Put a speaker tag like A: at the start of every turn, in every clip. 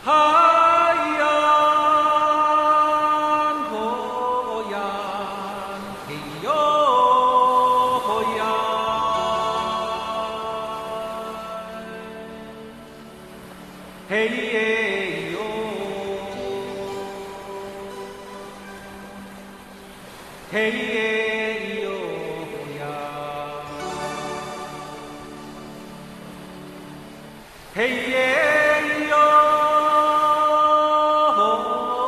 A: 하얀 고얀 헤이요 호얀 헤이에요 헤이에요 호얀 헤이에요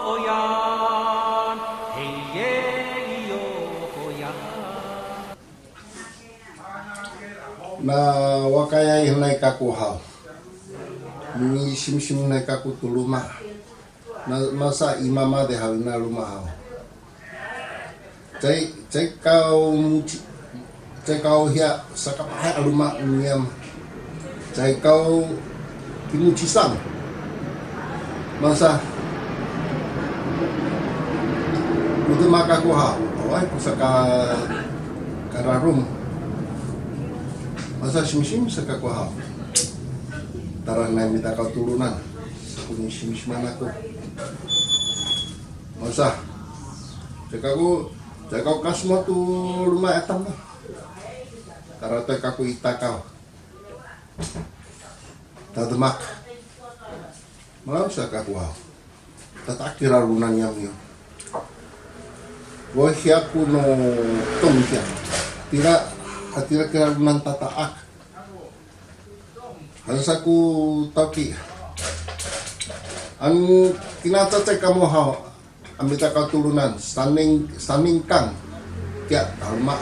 A: 호얀 헤이에요 호얀
B: na wakaya hinay kakuhaw ni sim na kakutuluma na masa imama de hawina lumahaw cai kau hia sakapahay aluma niyam cai kau kimucisang masa udah makakuhaw awai pusaka kararum masa sim sakakuhaw tarah na minta kau turunan punya sim aku masa cakau kasmo tu rumah etam lah karena kaku itakau tademak malam sakakuhaw tatakira lunan yang yo aku no tongkya tira kira lunan tataak harus aku taki ang tinatacay kamu haw ambita ka turunan standing kang kya kalma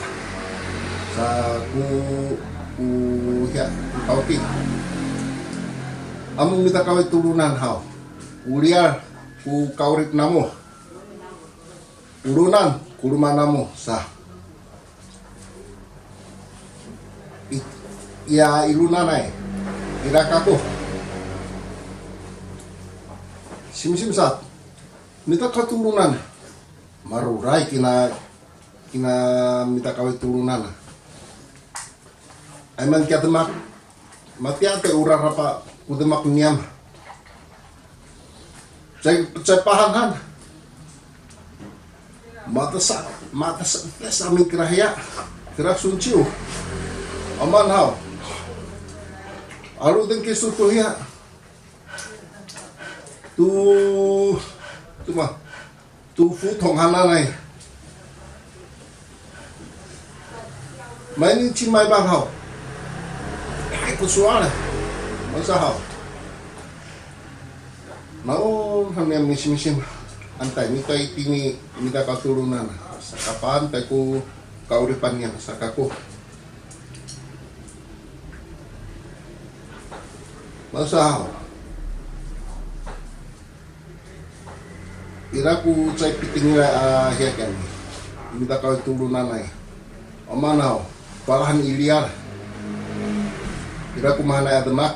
B: sa ku ya taki among mita ka turunan haw uliar ku kaurit namo urunan kuruma namo sa ya ilunanay Irakako sim sat minta keturunan marurai kina minta kawin turunan emang kia temak mati ate urar apa kudemak niam cai pahangan mata sami kerahya kerah sunciu aman hau alu den kesu tu ya tu fu thong hana nai mai ni chi mai bang hao ai ku suara masa hao mau hamnya misim antai ni tai tini minta katurunan sakapan tai ku kauripannya sakaku masa iraku cai piting hia kan minta kau turunan nai omanau palahan iliar iraku mana ademak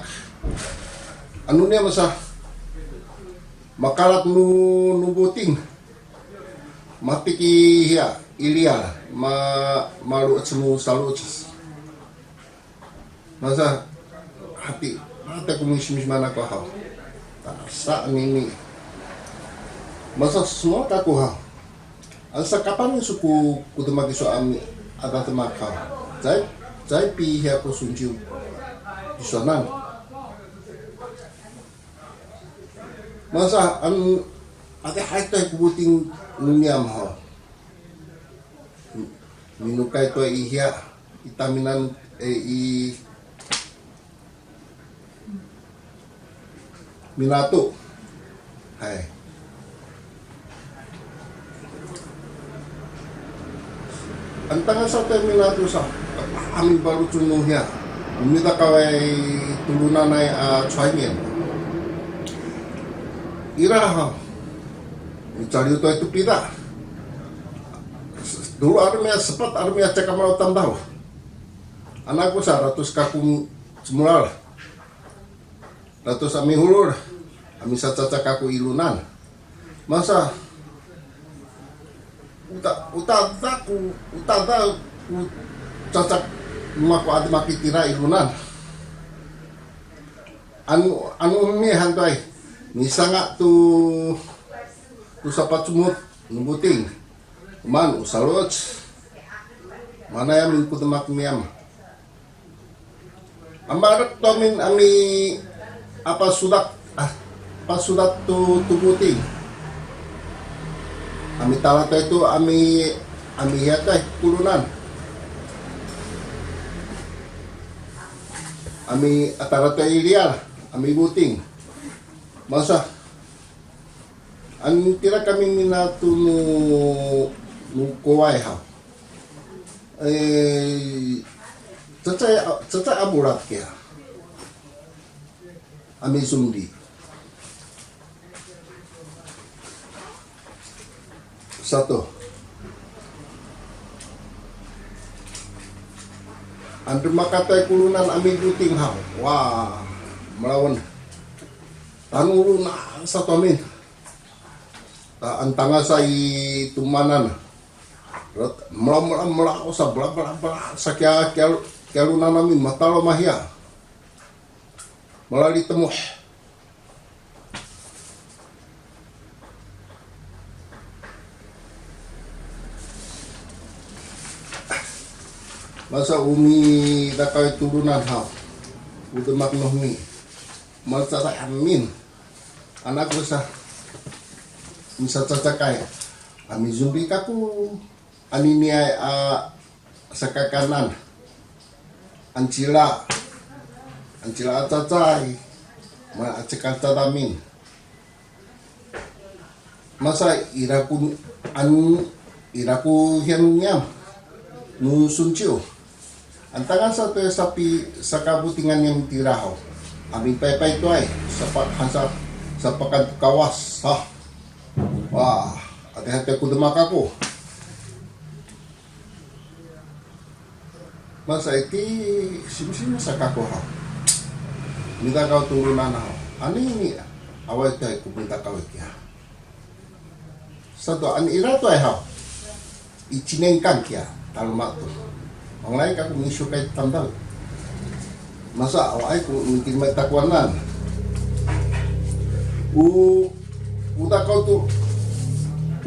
B: anunya masa makalat nubuting mati ki hia iliar malu semu saluc masa hati aku misis mana kau hau tak ini masa semua tak kau hau asa kapan suku kutemaki soami ada temakau jai pi aku sunju di sana masa ada haitai kubuting nunyam hau minukai to ihya itaminan Minato, hai. Antara sa Minato sa, amin baru tunuhnya. Minta kawai turunan ay Chinese. Ira, mencari itu pida. Dulu armia sempat armia cekam mau tambah. Anakku 100 kakung semula. Ratus ami hulur, ami sacaca kaku ilunan. Masa utada ku cacak maku adi makitira ilunan. Anu mi hantai Misanga tu sapat sumut nubuting. Man usalot. Mana yang mingku temak miam. Amarak tomin ami apa sudah tu tubuting. Ami talata itu ami hiatay kulunan. Ami atarata ilial, ami buting. Masa ang tira kami minato no kuway ha. Tsatsa aburat kaya. Ami sumdi. Satu. Andri makatay kulunan ami buting ha. Wah, melawan tanuro na sa amin. Antanga sa itumanan. Mula sa bla sa kya lunan namin matalo mahya. Malali temo. Masa umi dakay turunan ha. Udah maknohmi. Masa sa amin. Anak ko sa misa cacakay. Ami zumbi kaku aniniay sa kakanan. Ancila cacay. Maacakal tadamin. Masa iraku hianunyam. Nusuncio. Antangan sa sapi sa kabutingan yang tirahaw. Aming paypay to ay sa pakan kawas ha. Wah, hati-hati aku demak aku. Masa iti sino sa kako ha. Minta kau turunan ha. Ano ini awal tayo kung minta kau ya. Satu an ira to ay ha. Ichinengkan kya talmak to. Ang lain kako misyo kay tandal. Masa awal ko mungkin may takwanan. Udah kau tuh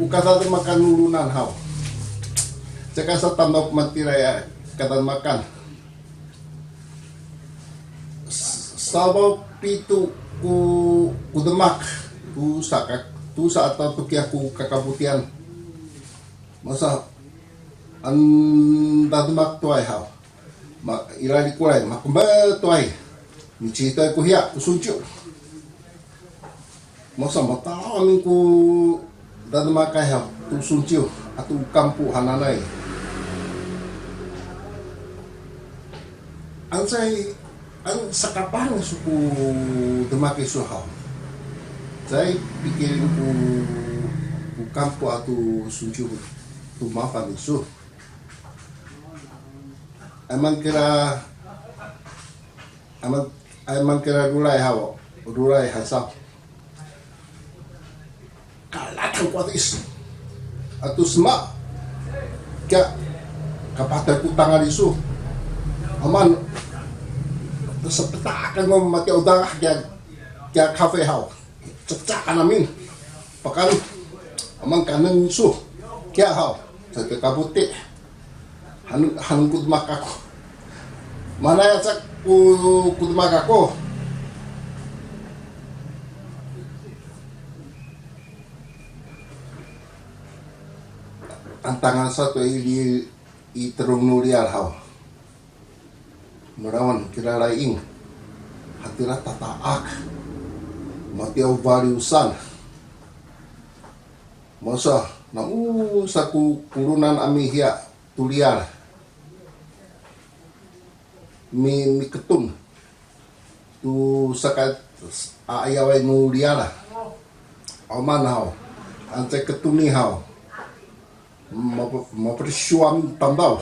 B: ukasa tuh makan nulunan hau. Cek asa tambah matira ya kata makan. Sabau pitu ku demak tu saat tu kia ku kakabutian. Masa anda demak tuai hau. Ilali kulai makumba tuai. Micita ku hiak ku suncu. Masa mata amin ku dan makai ha tu suncio atau kampu hananai. Ang sakapan suku demake suha. Saya pikirin ku kampu atau suncio tu makan isu. Emang kira dulai hawa, dulai hasap. Kalatan kuat is atau semak kaya kapatay ko tangan isu aman sa petakan mo mati udang kaya kafe haw cakakan namin pakan aman kanan isu kaya haw sa kabuti hanung kudmak ako mana ya sak kudmak ako. Antangan satu i terung nulial haw. Merawan kira laing. Hatira tataak. Matiaw variusan. Masa na saku kurunan amihya tulial. Mi ketun. Tu sakat ayaway nulial. Aman haw. Ante ketuni haw. Mapersyuan tambal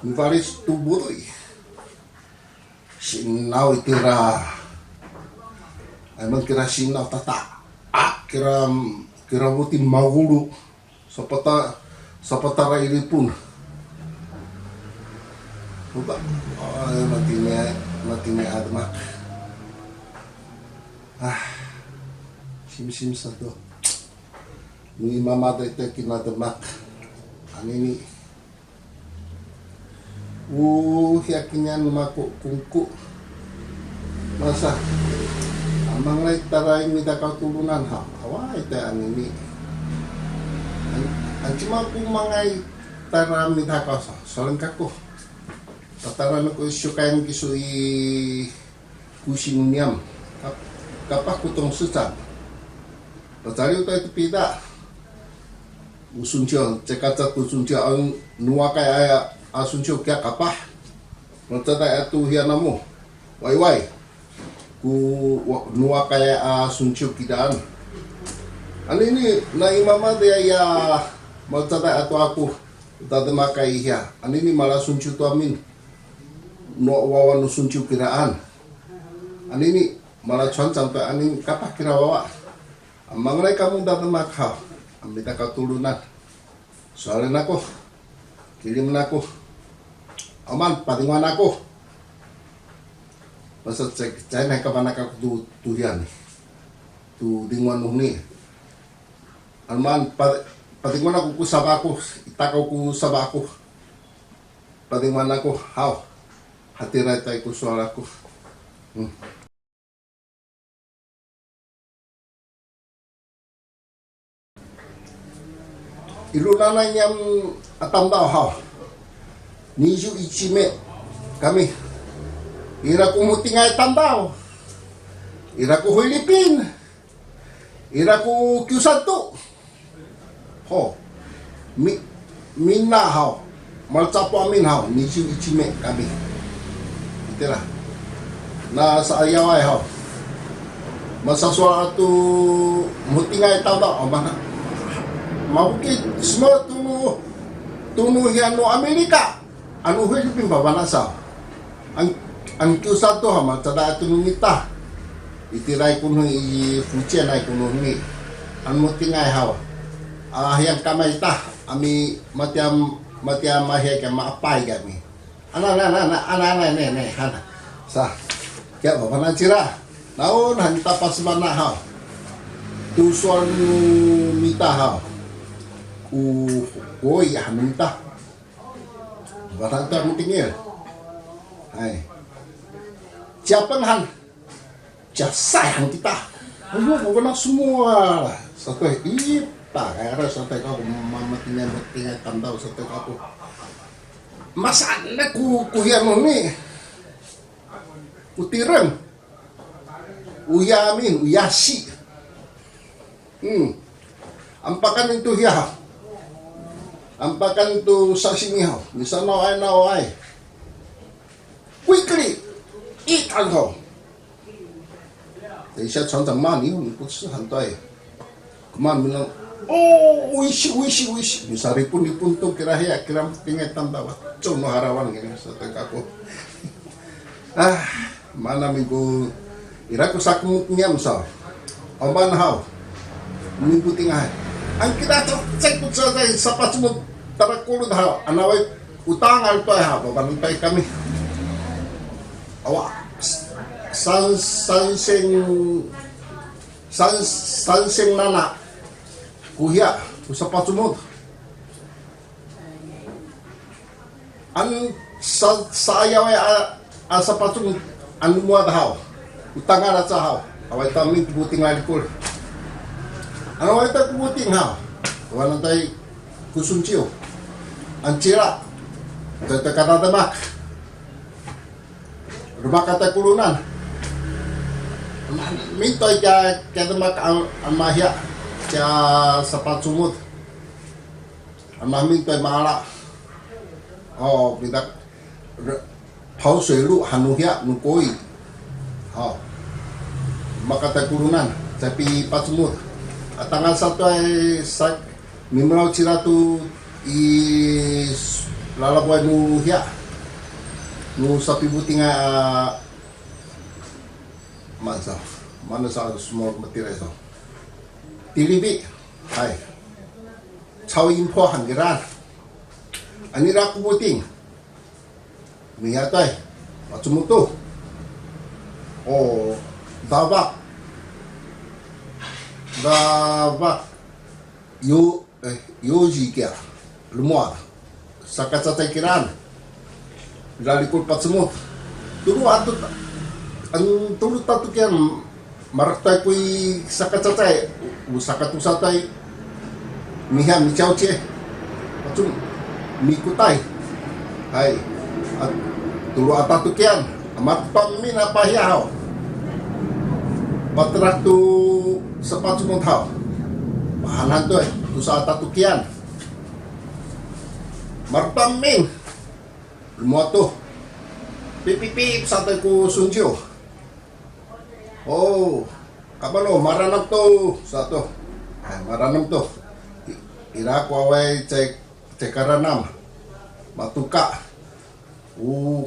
B: mivaris tubuloy sinaw itira emang kira sinaw tata kira buti magulu sa patara ini pun lupa matinya admak Sim satu. Ni mama itu kina demak. Anini. Yakinnya numaku kungku. Masa amang lai tarai minta kau turunan ha. Awai itu anini. Cuma aku mangai tara minta kau sa. Soalnya kaku. Tataran aku sukain kisui kusinuniam. Kapah kutong susah. Pacari itu pida. Usuncio, cekata usuncio ang nuakai aya asuncio kya kapah. Notata itu hianamu. Wai. Ku nuakai asuncio kidaan. Ini na imama dia ya notata itu aku. Tata makai ya. Ini malah suncio tu amin. No wawan suncio kidaan. Ini malah cuan sampai ini kapah kira wawa. Mengenai kamu datang makau. Minta kau turunan. Soalnya aku kirim aku. Aman, patingan aku. Masa cek naik kapan aku tuhian. Tu dingan ni. Aman, patingan aku ku sabaku. Itakau ku sabaku. Patingan aku. Hau. Hati rata ku suaraku. Ilunana yang atam tau hao. 21 Mei kami. Ira ku mutingay tandao. Ira ku Filipin. Ira ku Q1. Ho. Minna hao. Malcapo amin hao. 21 Mei kami. Itulah. Na sa ayaway hao. Masaswara tu mutingay tandao. Mana? Mungkin semua tunu yang no Amerika, anu Filipin bawa nasa, ang Q1 hama tada tunu nita, itirai kuno i Fujian ai kuno ni, anu tingai hawa, yang kamai ta, ami matiam mahia kama apai kami, ana ne, sa, kaya bawa nancira, naon hanta pas mana hawa, tu soal nita hawa. Oi minta barang tu aku tinggal. Hai. Siapa han? Sayang kita. Bukan semua. Satu ita kaya satu kau mama tinggal tandau satu kau. Masa aku kuhian ni. Utiran. Uyamin, uyasi. Ampakan itu ya. Ampakan tu sashimi ho, bisa nawai. Quickly eat alcohol. 等一下船长骂你，你不吃很对。Kemana bilang, oh, wisi. Misari pun dipuntung kira tinggal tambah cono harawan gini satu aku. Mana minggu iraku sakmu nyam sa. Oman hau. Minggu tinggal. Ang kita cek saja siapa semua tarakulu dah anawai utang alto ya babantai kami awak sansing nana kuhia siapa semua an saya wa siapa semua anu mua dah utang ada cahau awai kami buting lagi pul anawai tak buting ha wanantai kusuncio ancira kata demak rumah kata kulunan minta ya demak amahya ya sapat sumut amah minta maala oh minta pau selu hanuhya nukoi oh rumah kata kulunan tapi pat sumut tanggal 1 ay Mimraw ciratu lalaboy nu hiya nu sapi buting mana sa small material so tilibi hai chao impo hanggeran ani raku buting mihatai macumutu oh dabak Gaba Yoji kia lumua sakacatay kiran galikul patsumot dulu atut ang tulot tato kian maratay ko'y sakacatay usakatusatay miha michauche patsum mikutay ay at tulo atato kian amat pangmin apahiyaw patrak tu sapat sumuntaw mahalan to tu sa tatukian marpamin lumoto pipipip sa ko sunjo oh kabalo maranam to sa to ay maranam to ira ko away cekaranam matuka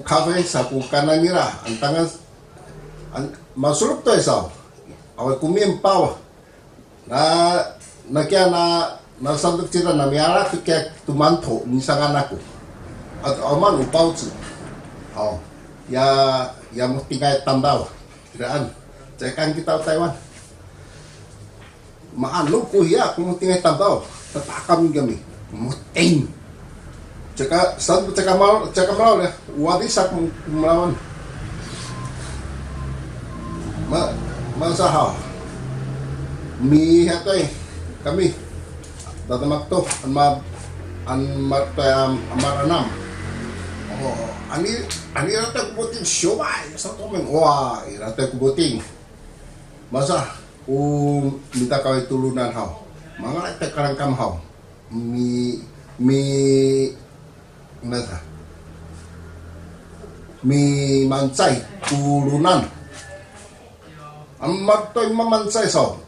B: kafe sa ku kanan nira ang tangan masulup to isaw away kumimpaw na kaya na sandok sila na miyara to kaya tumanto nisang anak ko at aman upaw su ya mo tingay tambaw kiraan cekan kita Taiwan maano ko ya kung tingay tambaw tatakam kami muting caka sandok caka mal ya wadi sak melawan masahaw mi hatoy kami dadamak to an maranam ani rata kubuting siomay sa komen wah rata kubuting masa minta kaway tulunan haw mga rata karangkam haw mi nasa mi mansay tulunan ang martoy mamansay so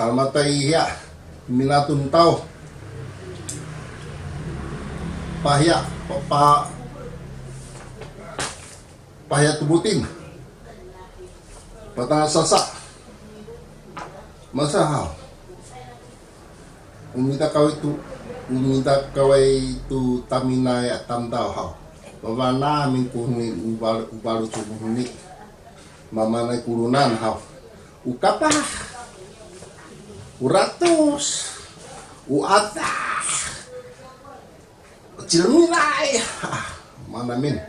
B: talmatay hiya minatuntaw pahiya pahiya tubutin patasasa masahaw umita kaway tu taminay at tamdaw haw baba namin kuhuni ubalo sumuhuni mamanay kulunan haw ukapa uratos uata cilmiray manamin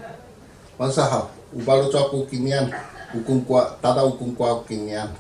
B: masahaw ubalo cho ako kinian tada ukung kwa kinian